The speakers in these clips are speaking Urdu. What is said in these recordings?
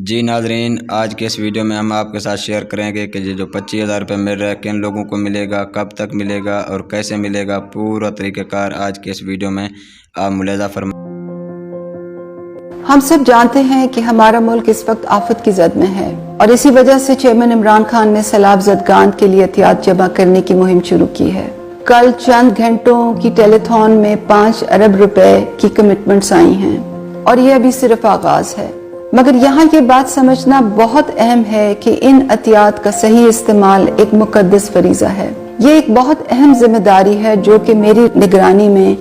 جی ناظرین، آج کے اس ویڈیو میں ہم آپ کے ساتھ شیئر کریں گے کہ یہ جو 25,000 روپے مل رہا ہے کن لوگوں کو ملے گا، کب تک ملے گا اور کیسے ملے گا، پورا طریقہ کار آج کے اس ویڈیو میں آپ ملاحظہ فرمائیں۔ ہم سب جانتے ہیں کہ ہمارا ملک اس وقت آفت کی زد میں ہے اور اسی وجہ سے چیئرمین عمران خان نے سیلاب زدگان کے لیے احتیاط جمع کرنے کی مہم شروع کی ہے۔ کل چند گھنٹوں کی ٹیلی تھون میں 5 ارب روپے کی کمٹمنٹس آئی ہیں اور یہ ابھی صرف آغاز ہے، مگر یہاں یہ بات سمجھنا بہت اہم ہے کہ ان احتیاط کا صحیح استعمال ایک مقدس فریضہ ہے۔ یہ ایک بہت اہم ذمہ داری ہے جو کہ میری نگرانی میں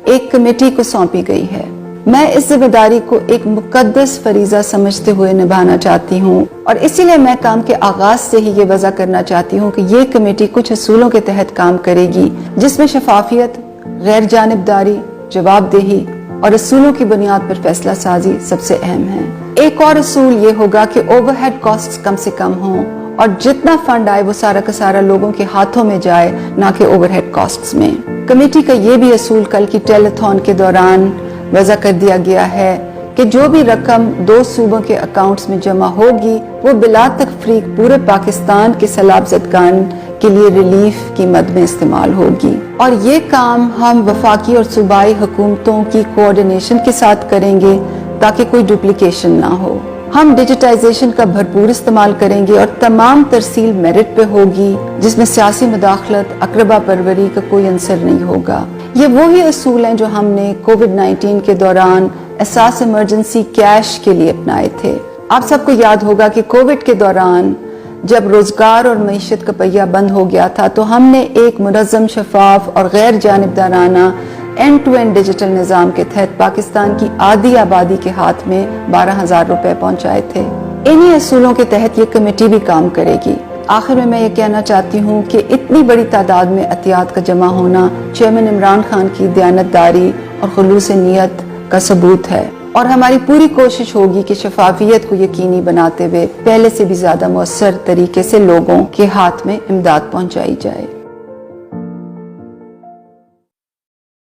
ایک کمیٹی کو سونپی گئی ہے۔ میں اس ذمہ داری کو ایک مقدس فریضہ سمجھتے ہوئے نبھانا چاہتی ہوں اور اسی لیے میں کام کے آغاز سے ہی یہ وضع کرنا چاہتی ہوں کہ یہ کمیٹی کچھ اصولوں کے تحت کام کرے گی جس میں شفافیت، غیر جانبداری، جواب دہی اور اصولوں کی بنیاد پر فیصلہ سازی سب سے اہم ہے۔ ایک اور اصول یہ ہوگا کہ اوور ہیڈ کاسٹس کم سے کم ہوں اور جتنا فنڈ آئے وہ سارا کا سارا لوگوں کے ہاتھوں میں جائے، نہ کہ اوور ہیڈ کاسٹس میں۔ کمیٹی کا یہ بھی اصول کل کی ٹیلی تھون کے دوران وضع کر دیا گیا ہے کہ جو بھی رقم 2 صوبوں کے اکاؤنٹس میں جمع ہوگی وہ بلا تفریق پورے پاکستان کے سیلاب زدگان کے لیے ریلیف کی مد میں استعمال ہوگی، اور یہ کام ہم وفاقی اور صوبائی حکومتوں کی کوآرڈینیشن کے ساتھ کریں گے تاکہ کوئی ڈپلیکیشن نہ ہو۔ ہم ڈیجیٹائزیشن کا بھرپور استعمال کریں گے اور تمام ترسیل میرٹ پہ ہوگی جس میں سیاسی مداخلت، اقربا پروری کا کوئی عنصر نہیں ہوگا۔ یہ وہی اصول ہیں جو ہم نے کووڈ-19 کے دوران اساس ایمرجنسی کیش کے لیے اپنائے تھے۔ آپ سب کو یاد ہوگا کہ کووڈ کے دوران جب روزگار اور معیشت کا پہیہ بند ہو گیا تھا تو ہم نے ایک منظم، شفاف اور غیر جانبدارانہ اینڈ ٹو اینڈ ڈیجیٹل نظام کے تحت پاکستان کی آدھی آبادی کے ہاتھ میں 12,000 روپے پہنچائے تھے۔ انہی اصولوں کے تحت یہ کمیٹی بھی کام کرے گی۔ آخر میں یہ کہنا چاہتی ہوں کہ اتنی بڑی تعداد میں احتیاط کا جمع ہونا چیئرمین عمران خان کی دیانتداری اور خلوص نیت کا ثبوت ہے، اور ہماری پوری کوشش ہوگی کہ شفافیت کو یقینی بناتے ہوئے پہلے سے بھی زیادہ مؤثر طریقے سے لوگوں کے ہاتھ میں امداد پہنچائی جائے۔